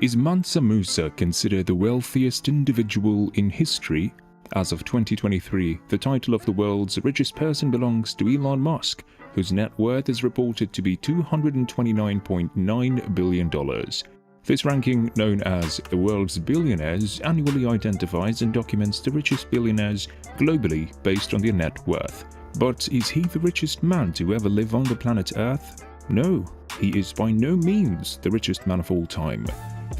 Is Mansam Musa considered the wealthiest individual in history? As of 2023, the title of the world's richest person belongs to Elon Musk, whose net worth is reported to be $229.9 billion. This ranking, known as the World's Billionaires, annually identifies and documents the richest billionaires globally based on their net worth. But is he the richest man to ever live on the planet Earth? No, he is by no means the richest man of all time.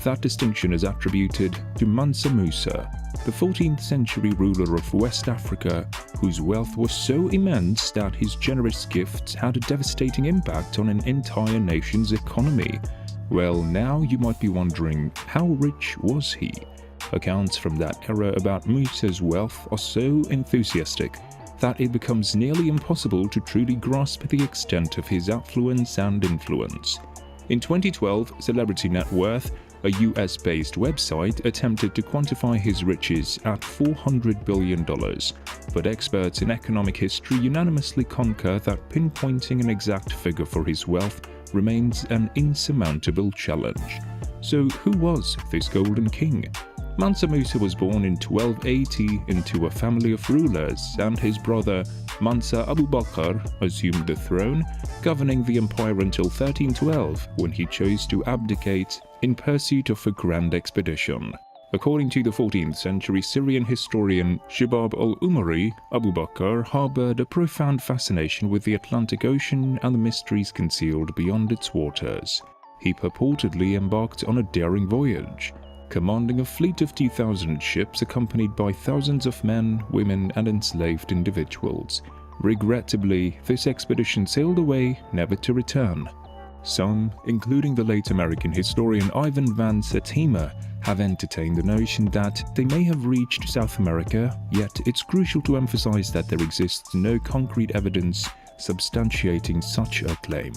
That distinction is attributed to Mansam Musa, the 14th century ruler of West Africa, whose wealth was so immense that his generous gifts had a devastating impact on an entire nation's economy. Well, now you might be wondering, how rich was he? Accounts from that era about Musa's wealth are so enthusiastic that it becomes nearly impossible to truly grasp the extent of his affluence and influence. In 2012, Celebrity Net Worth, a US-based website, attempted to quantify his riches at $400 billion, but experts in economic history unanimously concur that pinpointing an exact figure for his wealth remains an insurmountable challenge. So who was this Golden King? Mansam Musa was born in 1280 into a family of rulers, and his brother Mansa Abu Bakr assumed the throne, governing the empire until 1312, when he chose to abdicate in pursuit of a grand expedition. According to the 14th century Syrian historian Shibab al-Umari, Abu Bakr harbored a profound fascination with the Atlantic Ocean and the mysteries concealed beyond its waters. He purportedly embarked on a daring voyage, commanding a fleet of 2,000 ships accompanied by thousands of men, women, and enslaved individuals. Regrettably, this expedition sailed away, never to return. Some, including the late American historian Ivan Van Sertima, have entertained the notion that they may have reached South America, yet it's crucial to emphasize that there exists no concrete evidence substantiating such a claim.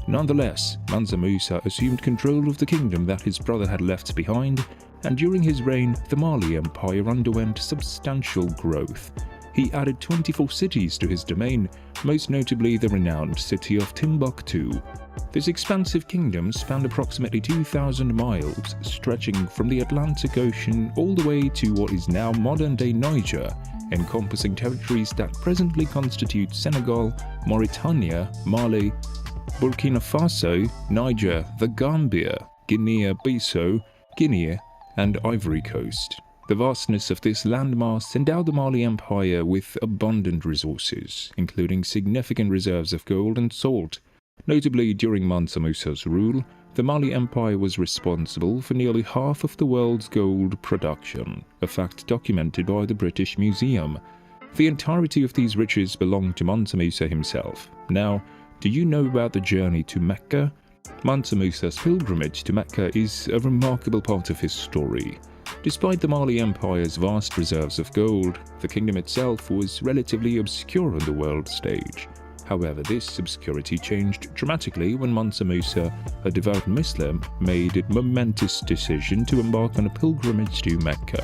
Nonetheless, Mansam Musa assumed control of the kingdom that his brother had left behind, and during his reign, the Mali Empire underwent substantial growth. He added 24 cities to his domain, most notably the renowned city of Timbuktu. This expansive kingdom spanned approximately 2,000 miles, stretching from the Atlantic Ocean all the way to what is now modern-day Niger, encompassing territories that presently constitute Senegal, Mauritania, Mali, Burkina Faso, Niger, the Gambia, Guinea-Bissau, Guinea, and Ivory Coast. The vastness of this landmass endowed the Mali Empire with abundant resources, including significant reserves of gold and salt. Notably, during Mansam Musa's rule, the Mali Empire was responsible for nearly half of the world's gold production, a fact documented by the British Museum. The entirety of these riches belonged to Mansam Musa himself. Now, do you know about the journey to Mecca? Mansam Musa's pilgrimage to Mecca is a remarkable part of his story. Despite the Mali Empire's vast reserves of gold, the kingdom itself was relatively obscure on the world stage. However, this obscurity changed dramatically when Mansam Musa, a devout Muslim, made a momentous decision to embark on a pilgrimage to Mecca.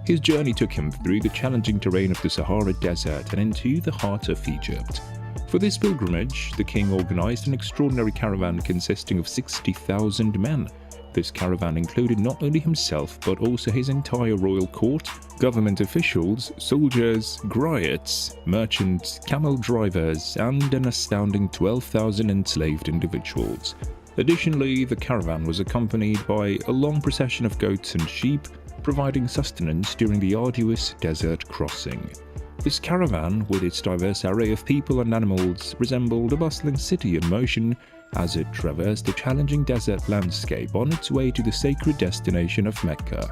His journey took him through the challenging terrain of the Sahara Desert and into the heart of Egypt. For this pilgrimage, the king organized an extraordinary caravan consisting of 60,000 men. This caravan included not only himself but also his entire royal court, government officials, soldiers, griots, merchants, camel drivers, and an astounding 12,000 enslaved individuals. Additionally, the caravan was accompanied by a long procession of goats and sheep, providing sustenance during the arduous desert crossing. This caravan, with its diverse array of people and animals, resembled a bustling city in motion as it traversed the challenging desert landscape on its way to the sacred destination of Mecca.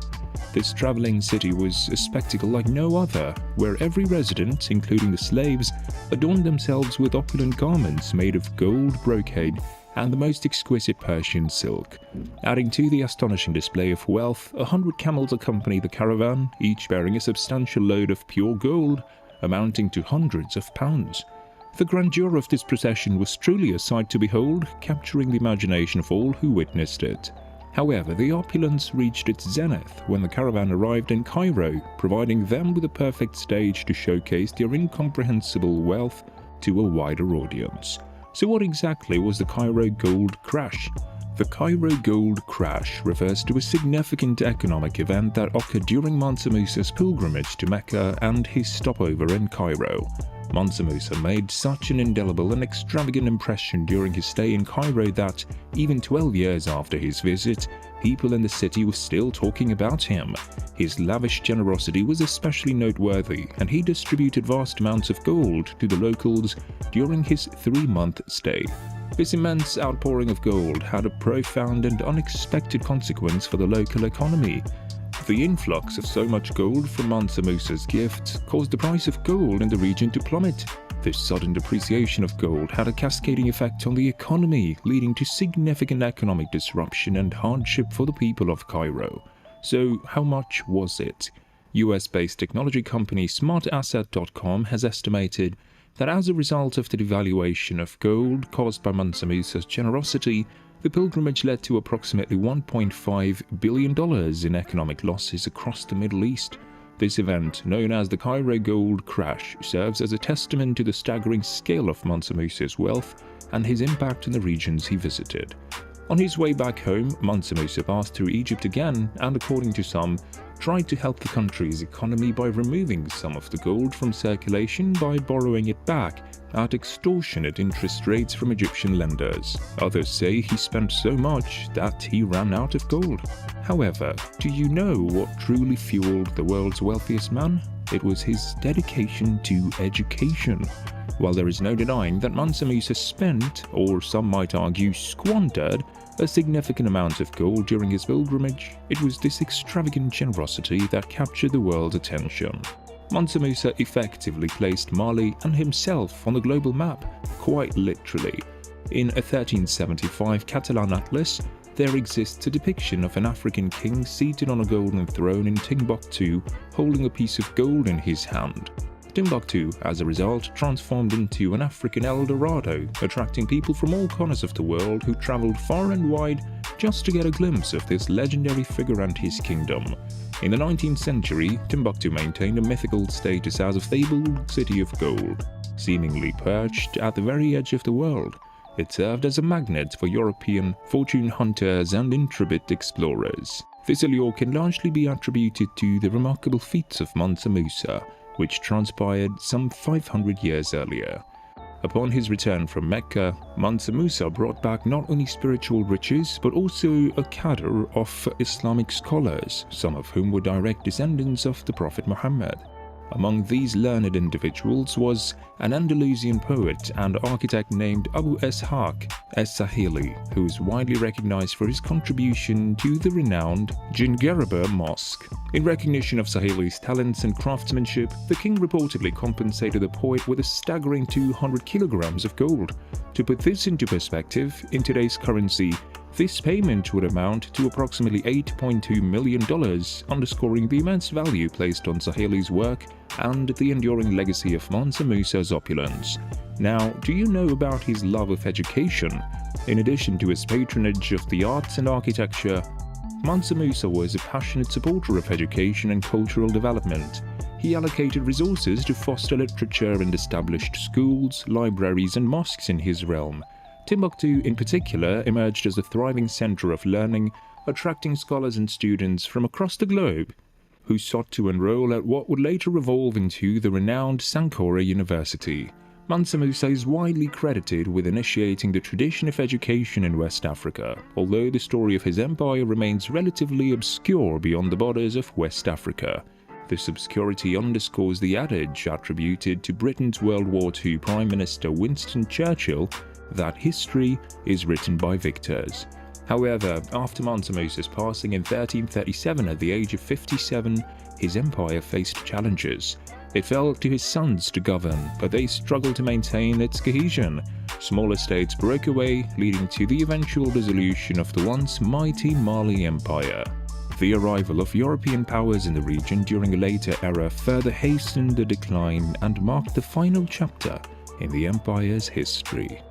This traveling city was a spectacle like no other, where every resident, including the slaves, adorned themselves with opulent garments made of gold brocade and the most exquisite Persian silk. Adding to the astonishing display of wealth, 100 camels accompanied the caravan, each bearing a substantial load of pure gold, amounting to hundreds of pounds. The grandeur of this procession was truly a sight to behold, capturing the imagination of all who witnessed it. However, the opulence reached its zenith when the caravan arrived in Cairo, providing them with a perfect stage to showcase their incomprehensible wealth to a wider audience. So what exactly was the Cairo gold crash? The Cairo gold crash refers to a significant economic event that occurred during Mansam Musa's pilgrimage to Mecca and his stopover in Cairo. Mansam Musa made such an indelible and extravagant impression during his stay in Cairo that, even 12 years after his visit, people in the city were still talking about him. His lavish generosity was especially noteworthy, and he distributed vast amounts of gold to the locals during his 3-month stay. This immense outpouring of gold had a profound and unexpected consequence for the local economy. The influx of so much gold from Mansam Musa's gift caused the price of gold in the region to plummet. This sudden depreciation of gold had a cascading effect on the economy, leading to significant economic disruption and hardship for the people of Cairo. So, how much was it? US-based technology company SmartAsset.com has estimated that as a result of the devaluation of gold caused by Mansam Musa's generosity, the pilgrimage led to approximately $1.5 billion in economic losses across the Middle East. This event, known as the Cairo gold crash, serves as a testament to the staggering scale of Mansam Musa's wealth and his impact in the regions he visited. On his way back home, Mansam Musa passed through Egypt again and, according to some, tried to help the country's economy by removing some of the gold from circulation by borrowing it back at extortionate interest rates from Egyptian lenders. Others say he spent so much that he ran out of gold. However, do you know what truly fueled the world's wealthiest man? It was his dedication to education. While there is no denying that Mansam Musa spent, or some might argue squandered, a significant amount of gold during his pilgrimage, it was this extravagant generosity that captured the world's attention. Mansam Musa effectively placed Mali and himself on the global map, quite literally. In a 1375 Catalan atlas, there exists a depiction of an African king seated on a golden throne in Timbuktu, holding a piece of gold in his hand. Timbuktu, as a result, transformed into an African El Dorado, attracting people from all corners of the world who traveled far and wide just to get a glimpse of this legendary figure and his kingdom. In the 19th century, Timbuktu maintained a mythical status as a fabled city of gold. Seemingly perched at the very edge of the world, it served as a magnet for European fortune hunters and intrepid explorers. This allure can largely be attributed to the remarkable feats of Mansam Musa, which transpired some 500 years earlier. Upon his return from Mecca, Mansam Musa brought back not only spiritual riches but also a cadre of Islamic scholars, some of whom were direct descendants of the Prophet Muhammad. Among these learned individuals was an Andalusian poet and architect named Abu Ishaq as-Sahili, who is widely recognized for his contribution to the renowned Jingeraba Mosque. In recognition of Sahili's talents and craftsmanship, the king reportedly compensated the poet with a staggering 200 kilograms of gold. To put this into perspective, in today's currency, this payment would amount to approximately $8.2 million, underscoring the immense value placed on Sahili's work and the enduring legacy of Mansam Musa's opulence. Now, do you know about his love of education? In addition to his patronage of the arts and architecture, Mansam Musa was a passionate supporter of education and cultural development. He allocated resources to foster literature and established schools, libraries, and mosques in his realm. Timbuktu, in particular, emerged as a thriving center of learning, attracting scholars and students from across the globe who sought to enroll at what would later evolve into the renowned Sankore University. Mansam Musa is widely credited with initiating the tradition of education in West Africa, although the story of his empire remains relatively obscure beyond the borders of West Africa. This obscurity underscores the adage attributed to Britain's World War II Prime Minister Winston Churchill that history is written by victors. However, after Mansam Musa's passing in 1337 at the age of 57, his empire faced challenges. It fell to his sons to govern, but they struggled to maintain its cohesion. Smaller states broke away, leading to the eventual dissolution of the once mighty Mali Empire. The arrival of European powers in the region during a later era further hastened the decline and marked the final chapter in the empire's history.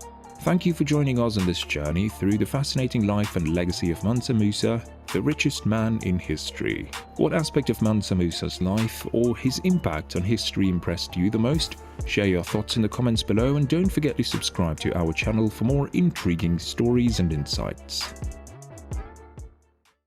Thank you for joining us on this journey through the fascinating life and legacy of Mansam Musa. the richest man in history. What aspect of Mansam Musa's life or his impact on history impressed you the most? Share your thoughts in the comments below and don't forget to subscribe to our channel for more intriguing stories and insights.